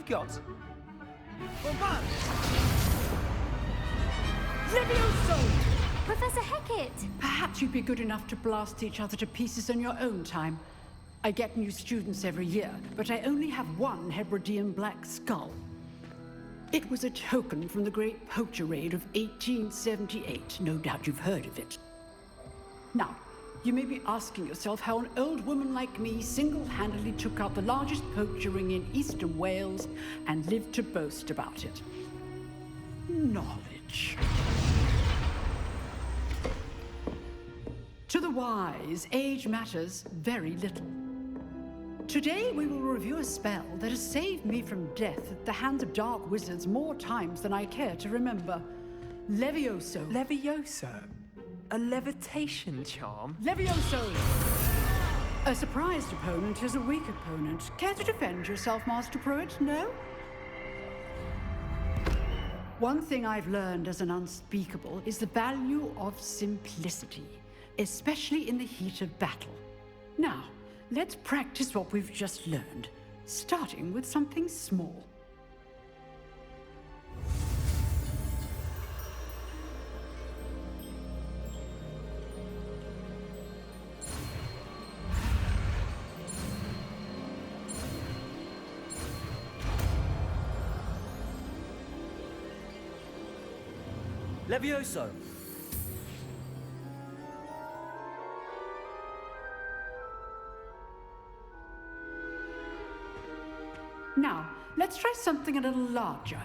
you've got. Bombard! Levioso! Professor Hecat! Perhaps you'd be good enough to blast each other to pieces in your own time. I get new students every year, but I only have one Hebridean black skull. It was a token from the Great Poacher Raid of 1878. No doubt you've heard of it. Now, you may be asking yourself how an old woman like me single-handedly took out the largest poacher ring in eastern Wales and lived to boast about it. Knowledge. To the wise, age matters very little. Today we will review a spell that has saved me from death at the hands of dark wizards more times than I care to remember. Levioso. Levioso? A levitation charm? Levioso! A surprised opponent is a weak opponent. Care to defend yourself, Master Pruitt? No? One thing I've learned as an unspeakable is the value of simplicity, especially in the heat of battle. Now, let's practice what we've just learned, starting with something small. Levioso! Now, let's try something a little larger.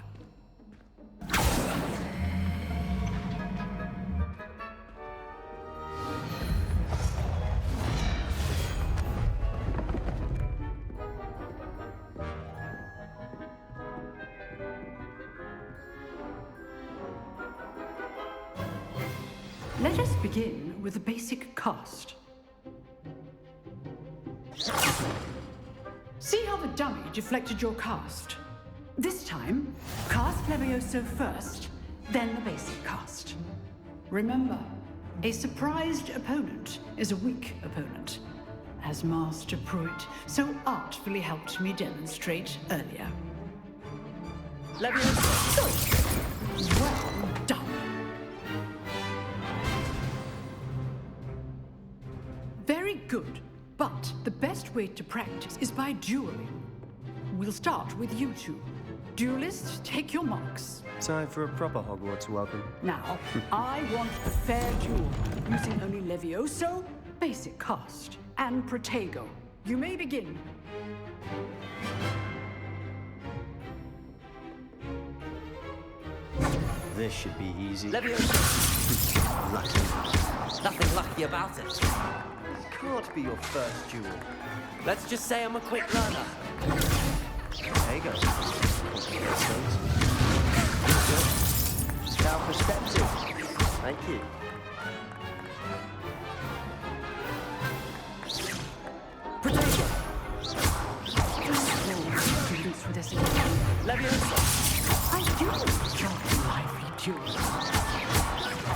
Let us begin with a basic cast. See how the dummy deflected your cast? This time, cast Levioso first, then the basic cast. Remember, a surprised opponent is a weak opponent, as Master Pruitt so artfully helped me demonstrate earlier. Levioso! Well done. Very good. But the best way to practice is by dueling. We'll start with you two. Duelists, take your marks. Time for a proper Hogwarts welcome. Now, I want a fair duel, using only Levioso, basic cast, and Protego. You may begin. This should be easy. Levioso! Lucky. Nothing lucky about it. Can't be your first duel. Let's just say I'm a quick learner. There you go. Now perspective. Thank you. Protego! Students for this Levioso! I do enjoy lively duels.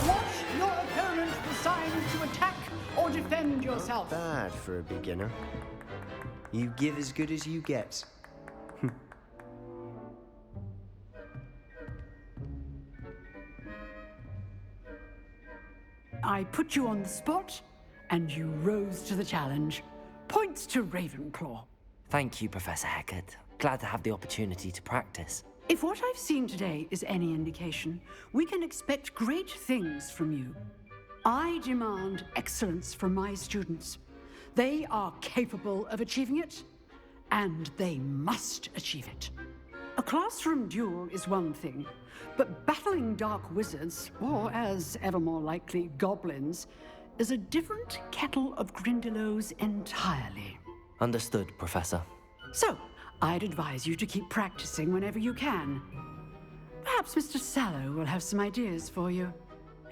Watch your opponent decide to attack or defend yourself. Bad for a beginner. You give as good as you get. I put you on the spot, and you rose to the challenge. Points to Ravenclaw. Thank you, Professor Hecat. Glad to have the opportunity to practice. If what I've seen today is any indication, we can expect great things from you. I demand excellence from my students. They are capable of achieving it, and they must achieve it. A classroom duel is one thing, but battling dark wizards, or as ever more likely, goblins, is a different kettle of Grindylows entirely. Understood, Professor. So, I'd advise you to keep practicing whenever you can. Perhaps Mr. Sallow will have some ideas for you.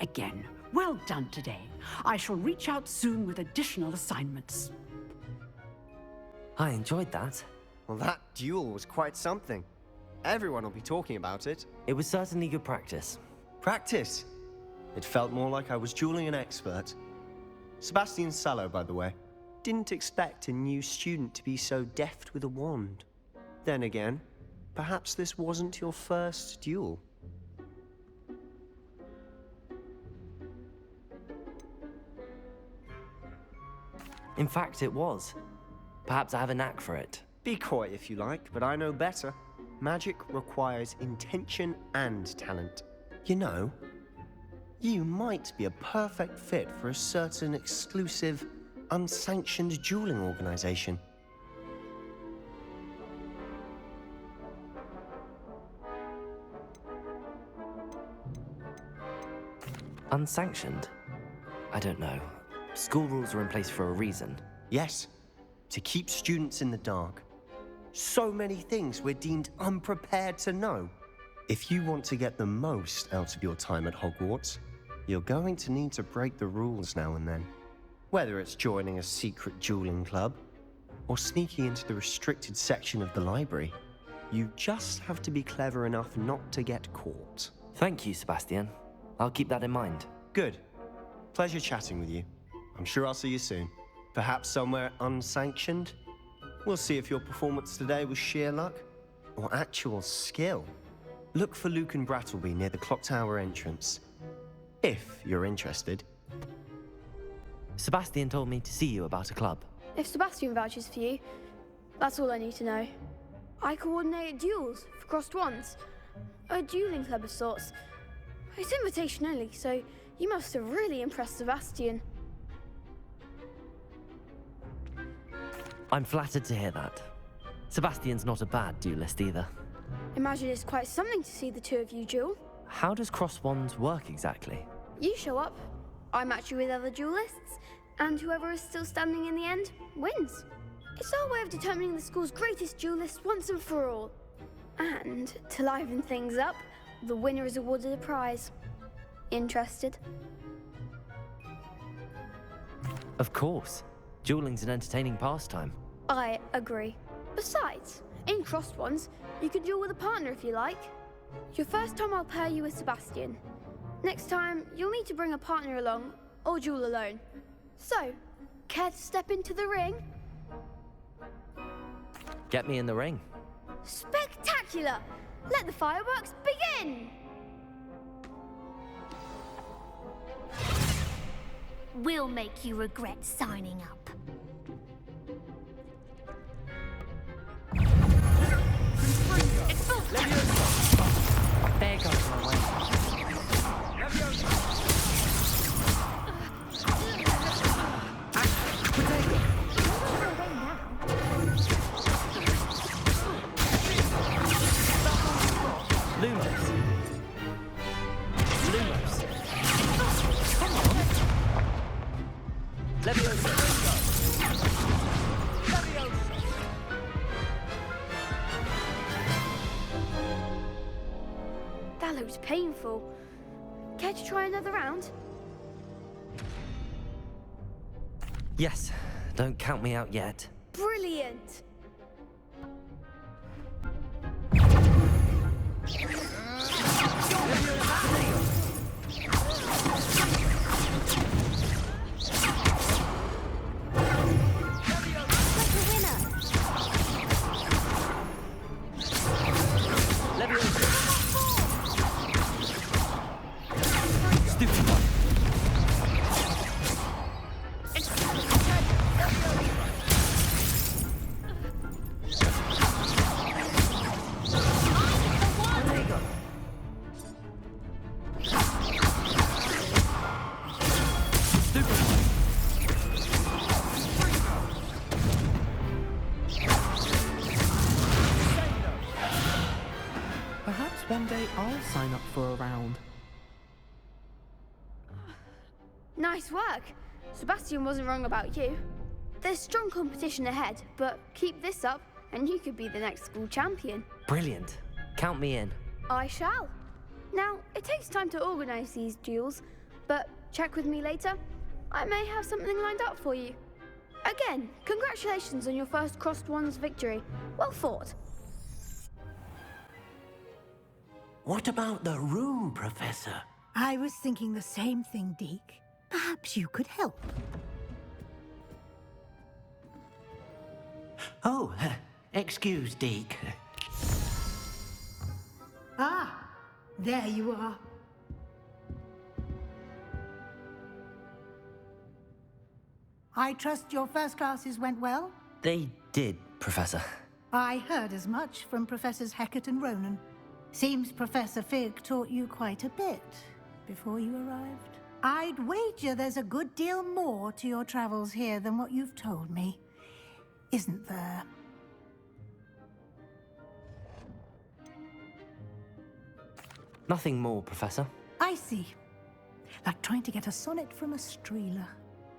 Again, well done today. I shall reach out soon with additional assignments. I enjoyed that. Well, that duel was quite something. Everyone will be talking about it. It was certainly good practice. Practice? It felt more like I was dueling an expert. Sebastian Sallow, by the way. Didn't expect a new student to be so deft with a wand. Then again, perhaps this wasn't your first duel. In fact, it was. Perhaps I have a knack for it. Be coy if you like, but I know better. Magic requires intention and talent. You know, you might be a perfect fit for a certain exclusive, unsanctioned dueling organization. Unsanctioned? I don't know. School rules are in place for a reason. Yes, to keep students in the dark. So many things we're deemed unprepared to know. If you want to get the most out of your time at Hogwarts, you're going to need to break the rules now and then. Whether it's joining a secret dueling club, or sneaking into the restricted section of the library, you just have to be clever enough not to get caught. Thank you, Sebastian. I'll keep that in mind. Good. Pleasure chatting with you. I'm sure I'll see you soon. Perhaps somewhere unsanctioned? We'll see if your performance today was sheer luck or actual skill. Look for Luke and Brattleby near the clock tower entrance, if you're interested. Sebastian told me to see you about a club. If Sebastian vouches for you, that's all I need to know. I coordinate duels for crossed wands. A dueling club of sorts. It's invitation only, so you must have really impressed Sebastian. I'm flattered to hear that. Sebastian's not a bad duelist either. Imagine it's quite something to see the two of you duel. How does cross wands work exactly? You show up, I match you with other duelists, and whoever is still standing in the end wins. It's our way of determining the school's greatest duelist once and for all. And to liven things up, the winner is awarded a prize. Interested? Of course. Dueling's an entertaining pastime. I agree. Besides, in crossed ones, you can duel with a partner if you like. Your first time I'll pair you with Sebastian. Next time, you'll need to bring a partner along, or duel alone. So, care to step into the ring? Get me in the ring. Spectacular! Let the fireworks begin! We'll make you regret signing up. There goes my way. Lumos. Lumos. Come on. Leviosa. That looks painful. Care to try another round? Yes, don't count me out yet. Brilliant! Perhaps one day I'll sign up for a round. Nice work. Sebastian wasn't wrong about you. There's strong competition ahead, but keep this up and you could be the next school champion. Brilliant. Count me in. I shall. Now, it takes time to organise these duels, but check with me later. I may have something lined up for you. Again, congratulations on your first crossed wands victory. Well fought. What about the room, Professor? I was thinking the same thing, Deke. Perhaps you could help. Oh, excuse, Deke. There you are. I trust your first classes went well? They did, Professor. I heard as much from Professors Hecat and Ronan. Seems Professor Fig taught you quite a bit before you arrived. I'd wager there's a good deal more to your travels here than what you've told me. Isn't there? Nothing more, Professor. I see. Like trying to get a sonnet from a streeler.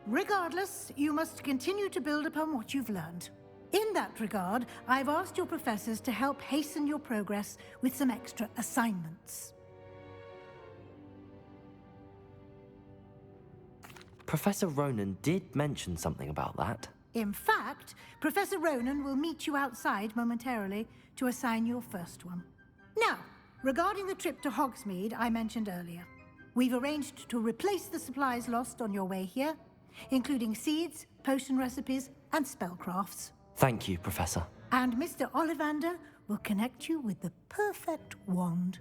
Regardless, you must continue to build upon what you've learned. In that regard, I've asked your professors to help hasten your progress with some extra assignments. Professor Ronan did mention something about that. In fact, Professor Ronan will meet you outside momentarily to assign your first one. Now, regarding the trip to Hogsmeade I mentioned earlier, we've arranged to replace the supplies lost on your way here, including seeds, potion recipes, and spellcrafts. Thank you, Professor. And Mr. Ollivander will connect you with the perfect wand.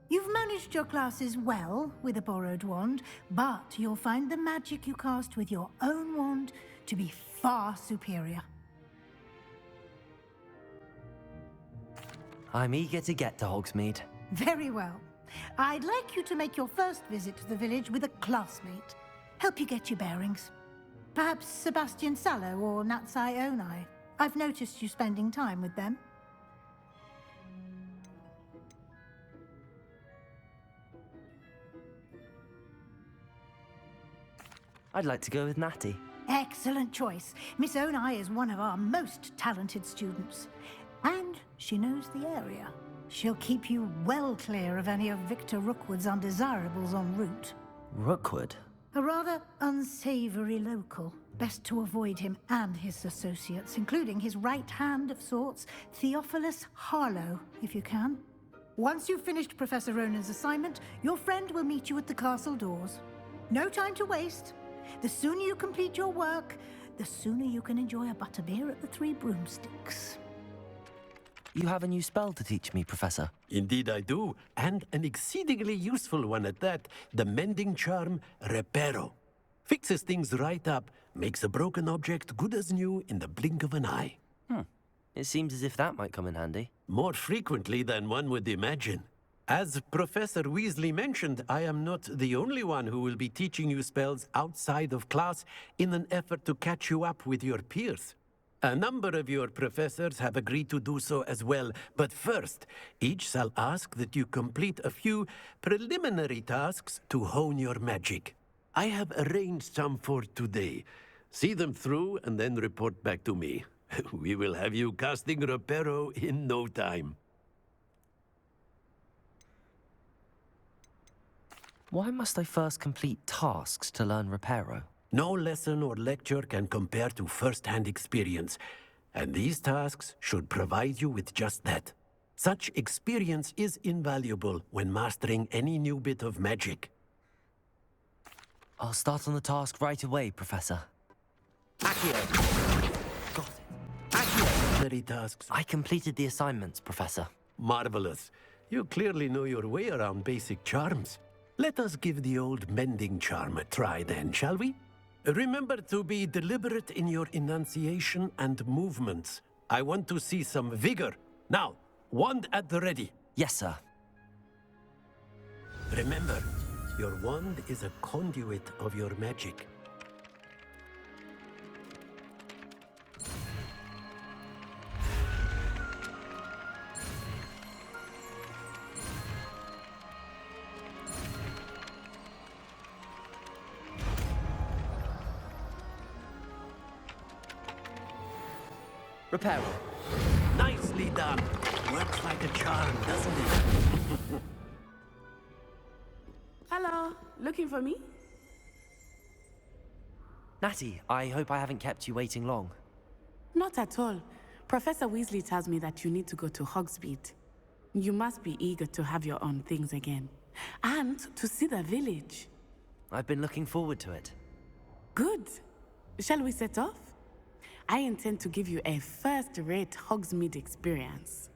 You've managed your classes well with a borrowed wand, but you'll find the magic you cast with your own wand to be far superior. I'm eager to get to Hogsmeade. Very well. I'd like you to make your first visit to the village with a classmate. Help you get your bearings. Perhaps Sebastian Sallow or Natsai Onai. I've noticed you spending time with them. I'd like to go with Natty. Excellent choice. Miss Onai is one of our most talented students. And she knows the area. She'll keep you well clear of any of Victor Rookwood's undesirables en route. Rookwood? A rather unsavory local. Best to avoid him and his associates, including his right hand of sorts, Theophilus Harlow, if you can. Once you've finished Professor Ronan's assignment, your friend will meet you at the castle doors. No time to waste. The sooner you complete your work, the sooner you can enjoy a butterbeer at the Three Broomsticks. You have a new spell to teach me, Professor. Indeed I do, and an exceedingly useful one at that, the mending charm Reparo. Fixes things right up, makes a broken object good as new in the blink of an eye. It seems as if that might come in handy. More frequently than one would imagine. As Professor Weasley mentioned, I am not the only one who will be teaching you spells outside of class in an effort to catch you up with your peers. A number of your professors have agreed to do so as well, but first, each shall ask that you complete a few preliminary tasks to hone your magic. I have arranged some for today. See them through and then report back to me. We will have you casting Reparo in no time. Why must I first complete tasks to learn Reparo? No lesson or lecture can compare to first-hand experience, and these tasks should provide you with just that. Such experience is invaluable when mastering any new bit of magic. I'll start on the task right away, Professor. Accio! Got it. Accio! Tasks. I completed the assignments, Professor. Marvelous. You clearly know your way around basic charms. Let us give the old mending charm a try then, shall we? Remember to be deliberate in your enunciation and movements. I want to see some vigor. Now, wand at the ready. Yes, sir. Remember, your wand is a conduit of your magic. Reparo. Nicely done. Works like a charm, doesn't it? Hello, looking for me? Natty, I hope I haven't kept you waiting long. Not at all. Professor Weasley tells me that you need to go to Hogsmeade. You must be eager to have your own things again. And to see the village. I've been looking forward to it. Good. Shall we set off? I intend to give you a first-rate Hogsmeade experience.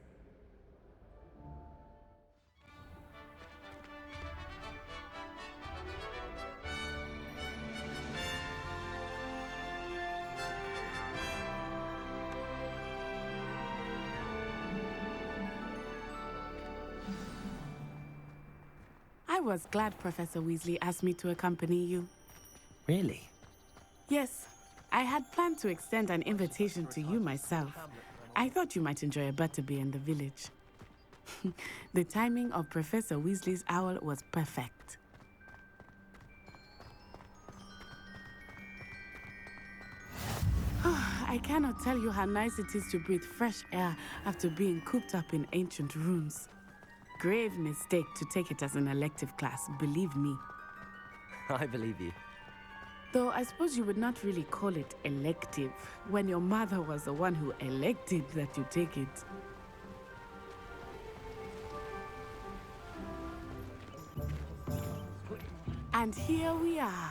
was glad Professor Weasley asked me to accompany you. Really? Yes, I had planned to extend an invitation to you myself. I thought you might enjoy a butterbeer in the village. The timing of Professor Weasley's owl was perfect. I cannot tell you how nice it is to breathe fresh air after being cooped up in ancient rooms. Grave mistake to take it as an elective class, believe me. I believe you. Though I suppose you would not really call it elective when your mother was the one who elected that you take it. And here we are.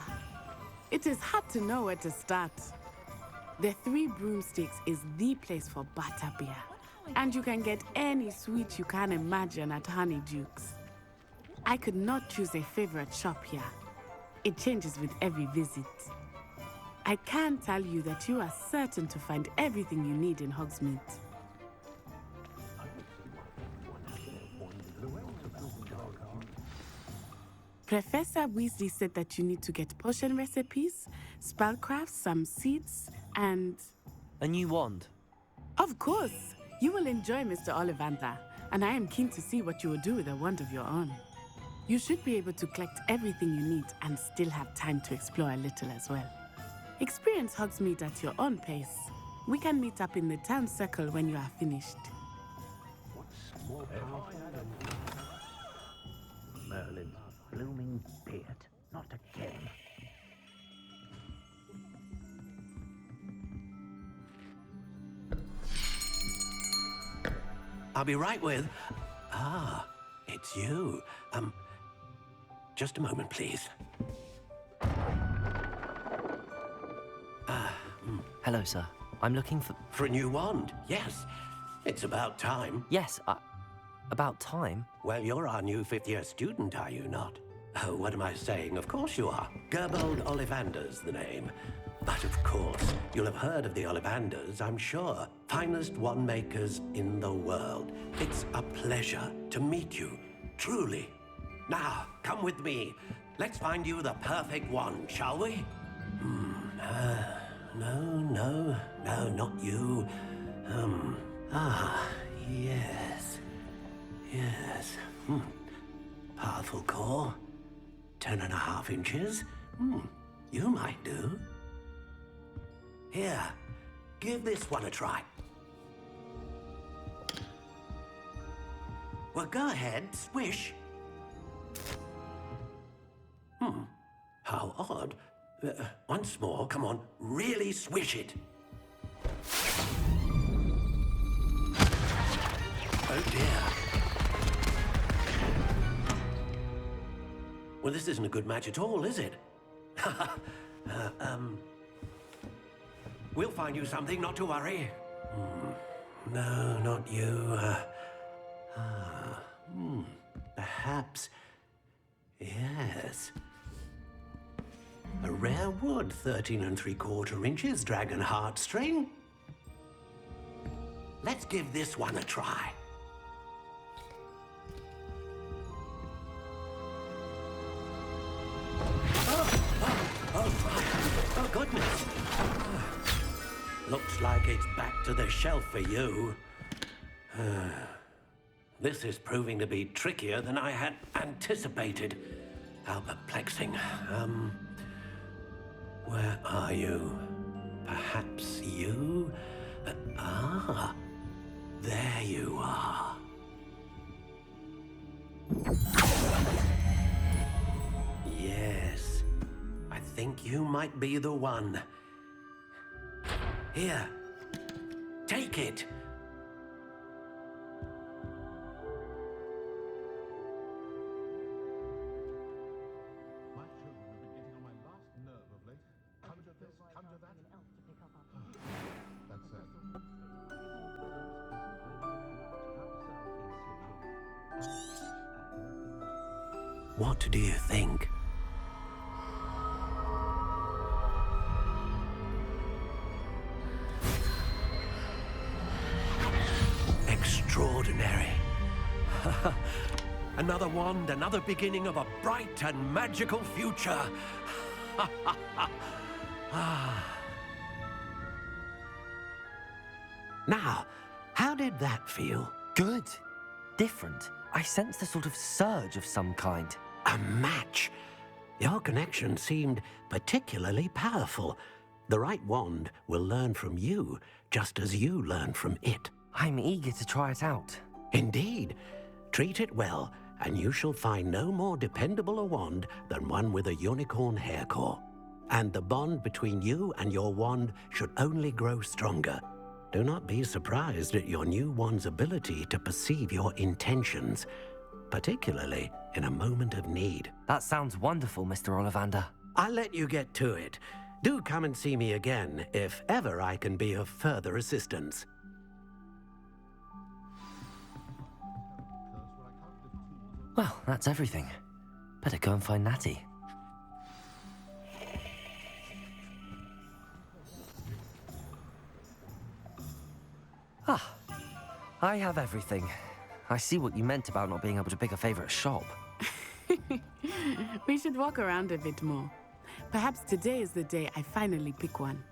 It is hard to know where to start. The Three Broomsticks is the place for butterbeer. And you can get any sweet you can imagine at Honeyduke's. I could not choose a favorite shop here. It changes with every visit. I can tell you that you are certain to find everything you need in Hogsmeade. Professor Weasley said that you need to get potion recipes, spellcrafts, some seeds, and... A new wand? Of course! You will enjoy Mr. Ollivander, and I am keen to see what you will do with a wand of your own. You should be able to collect everything you need and still have time to explore a little as well. Experience Hogsmeade at your own pace. We can meet up in the town circle when you are finished. Merlin's blooming beard. Not again. I'll be right with... Ah, it's you. Just a moment, please. Hello, sir. I'm looking for... For a new wand, yes. It's about time. Yes, about time? Well, you're our new fifth-year student, are you not? Oh, what am I saying? Of course you are. Gerbold Ollivander's the name. But of course, you'll have heard of the Ollivanders, I'm sure. Finest wand makers in the world. It's a pleasure to meet you, truly. Now, come with me. Let's find you the perfect wand, shall we? No, not you. Yes. Powerful core. 10.5 inches. You might do. Here, give this one a try. Well, go ahead, swish. How odd. Once more, come on, really swish it. Oh dear. Well, this isn't a good match at all, is it? We'll find you something, not to worry. No, not you. Perhaps. Yes. A rare wood, 13 3/4 inches, dragon heartstring. Let's give this one a try. Oh, goodness. Looks like it's back to the shelf for you. This is proving to be trickier than I had anticipated. How perplexing. Where are you? Perhaps you? There you are. Yes, I think you might be the one. Here, take it. What do you think? Extraordinary. Another wand, another beginning of a bright and magical future. Now, how did that feel? Good. Different. I sensed a sort of surge of some kind. A match. Your connection seemed particularly powerful. The right wand will learn from you, just as you learn from it. I'm eager to try it out. Indeed. Treat it well, and you shall find no more dependable a wand than one with a unicorn hair core. And the bond between you and your wand should only grow stronger. Do not be surprised at your new wand's ability to perceive your intentions, particularly in a moment of need. That sounds wonderful, Mr. Ollivander. I'll let you get to it. Do come and see me again if ever I can be of further assistance. Well, that's everything. Better go and find Natty. Ah, I have everything. I see what you meant about not being able to pick a favorite shop. We should walk around a bit more. Perhaps today is the day I finally pick one.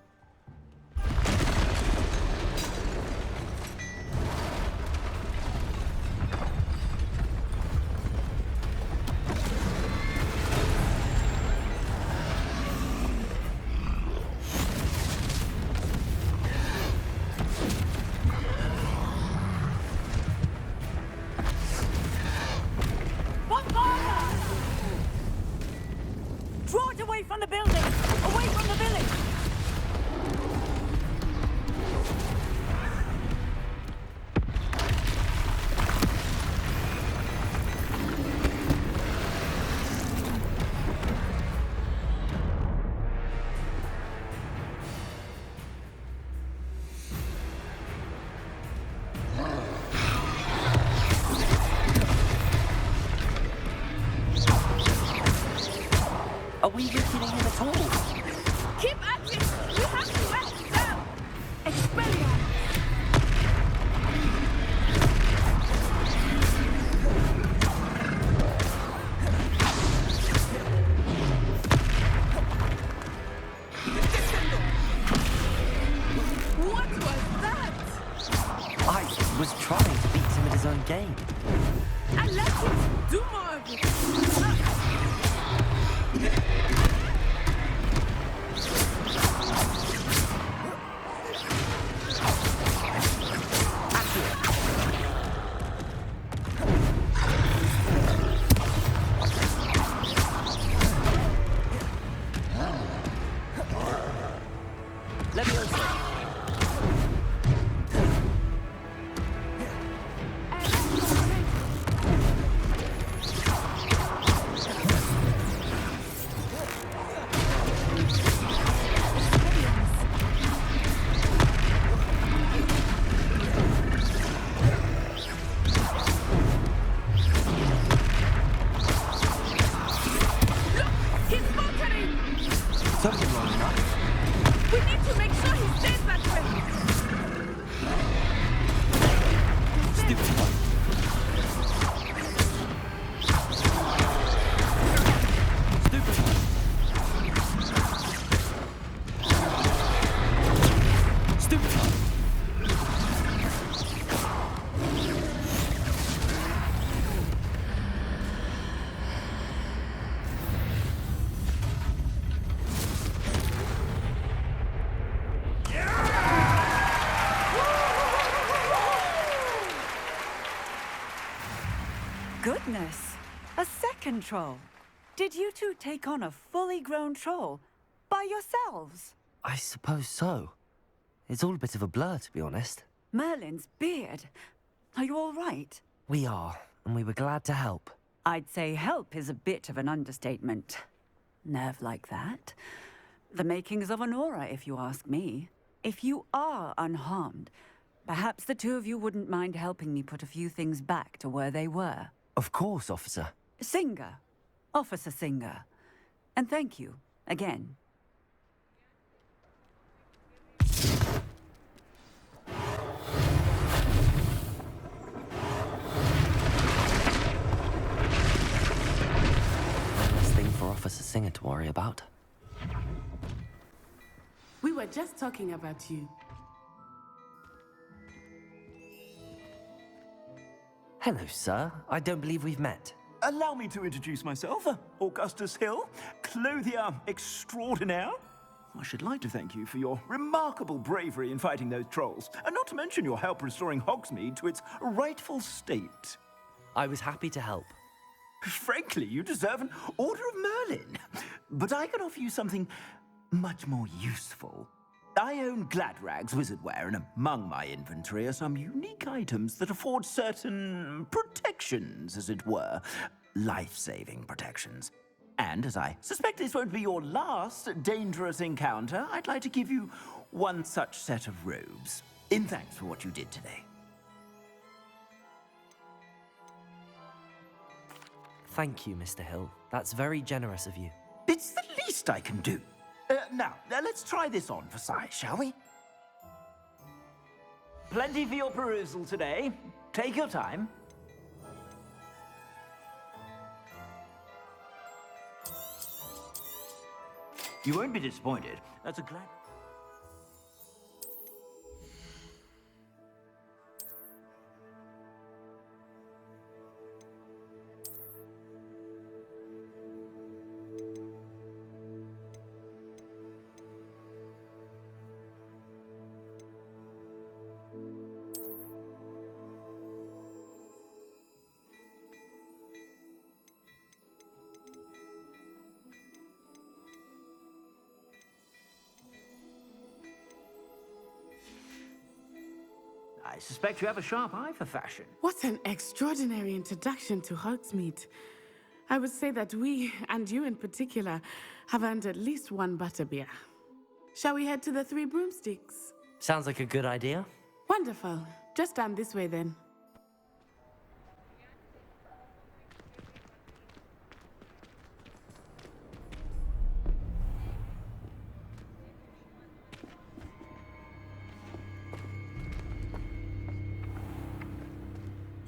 Draw it away from the building! Away from the village! Are we weakening him at all? Keep at it! We have to let it down! Expelliarmus! What was that? I was trying to beat him at his own game. And let him do more of it! Let me also. He's faltering! Took him long enough. We need to make sure he stays that way! Stupid one. Stupid one. Stupid one. Goodness! A second troll! Did you two take on a fully grown troll? By yourselves? I suppose so. It's all a bit of a blur, to be honest. Merlin's beard. Are you all right? We are, and we were glad to help. I'd say help is a bit of an understatement. Nerve like that. The makings of an aura, if you ask me. If you are unharmed, perhaps the two of you wouldn't mind helping me put a few things back to where they were. Of course, officer. Singer. Officer Singer. And thank you, again. singer to worry about. We were just talking about you. Hello, sir. I don't believe we've met. Allow me to introduce myself, Augustus Hill, clothier extraordinaire. I should like to thank you for your remarkable bravery in fighting those trolls, and not to mention your help restoring Hogsmeade to its rightful state. I was happy to help. Frankly, you deserve an Order of Merlin. But I can offer you something much more useful. I own Gladrag's wizardware, and among my inventory are some unique items that afford certain protections, as it were. Life-saving protections. And as I suspect this won't be your last dangerous encounter, I'd like to give you one such set of robes, in thanks for what you did today. Thank you, Mr. Hill. That's very generous of you. It's the least I can do. Now, let's try this on for size, shall we? Plenty for your perusal today. Take your time. You won't be disappointed. That's a glad... I suspect you have a sharp eye for fashion. What an extraordinary introduction to Hogsmeade. I would say that we, and you in particular, have earned at least one butterbeer. Shall we head to the Three Broomsticks? Sounds like a good idea. Wonderful. Just down this way then.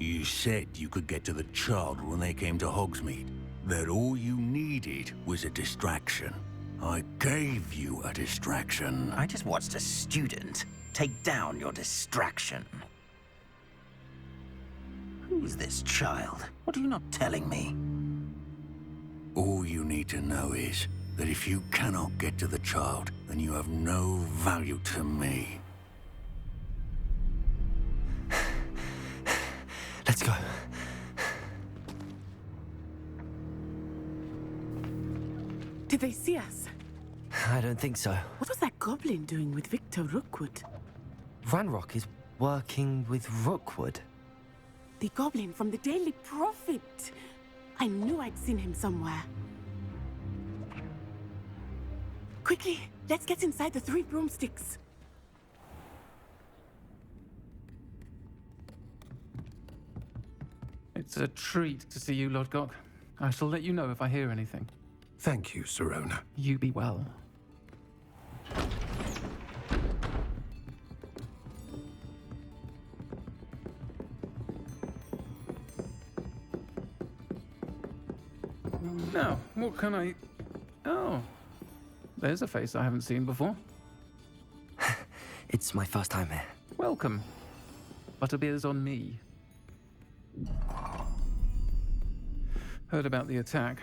You said you could get to the child when they came to Hogsmeade. That all you needed was a distraction. I gave you a distraction. I just watched a student take down your distraction. Who's this child? What are you not telling me? All you need to know is that if you cannot get to the child, then you have no value to me. Let's go. Did they see us? I don't think so. What was that goblin doing with Victor Rookwood? Ranrock is working with Rookwood. The goblin from the Daily Prophet. I knew I'd seen him somewhere. Quickly, let's get inside the Three Broomsticks. It's a treat to see you, Lodgok. I shall let you know if I hear anything. Thank you, Sirona. You be well. Now, what can I... Oh, there's a face I haven't seen before. It's my first time here. Welcome. Butterbeer's on me. Heard about the attack.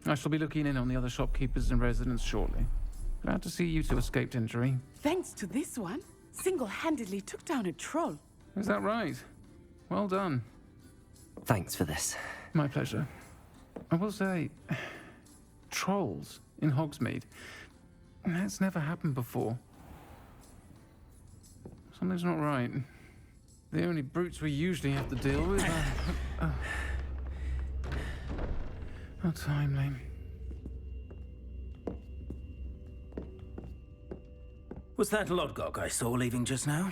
I shall be looking in on the other shopkeepers and residents shortly. Glad to see you two escaped injury. Thanks to this one, single-handedly took down a troll. Is that right? Well done. Thanks for this. My pleasure. I will say, trolls in Hogsmeade. That's never happened before. Something's not right. The only brutes we usually have to deal with are... How timely. Was that Lodgok I saw leaving just now?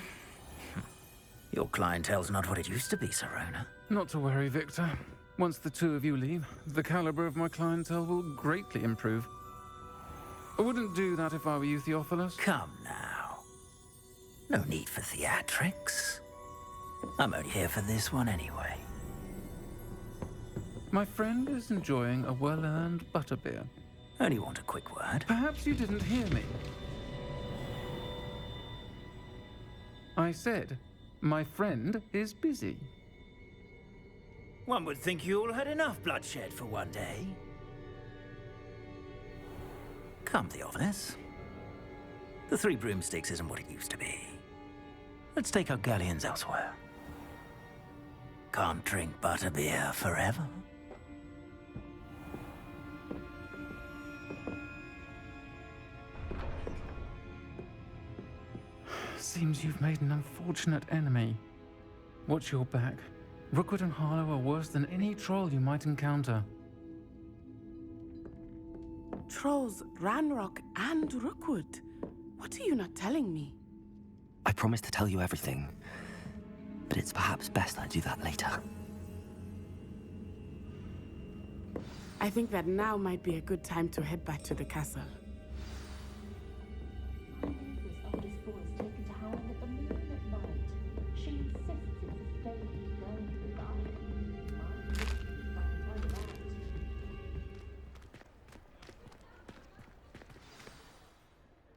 Your clientele's not what it used to be, Sirona. Not to worry, Victor. Once the two of you leave, the caliber of my clientele will greatly improve. I wouldn't do that if I were you, Theophilus. Come now. No need for theatrics. I'm only here for this one anyway. My friend is enjoying a well-earned butterbeer. Only want a quick word. Perhaps you didn't hear me. I said, my friend is busy. One would think you all had enough bloodshed for one day. Come, Theophilus. The Three Broomsticks isn't what it used to be. Let's take our galleons elsewhere. Can't drink butterbeer forever. Seems you've made an unfortunate enemy. Watch your back. Rookwood and Harlow are worse than any troll you might encounter. Trolls, Ranrock, and Rookwood. What are you not telling me? I promised to tell you everything, but it's perhaps best I do that later. I think that now might be a good time to head back to the castle.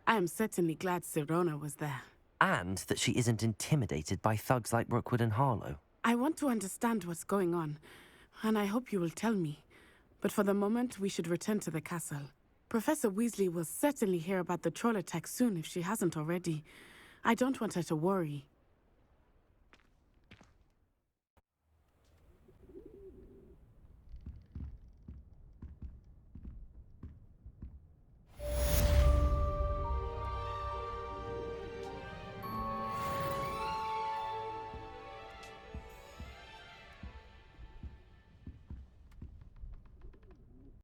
I am certainly glad Sirona was there. And that she isn't intimidated by thugs like Rookwood and Harlow. I want to understand what's going on, and I hope you will tell me. But for the moment, we should return to the castle. Professor Weasley will certainly hear about the troll attack soon if she hasn't already. I don't want her to worry.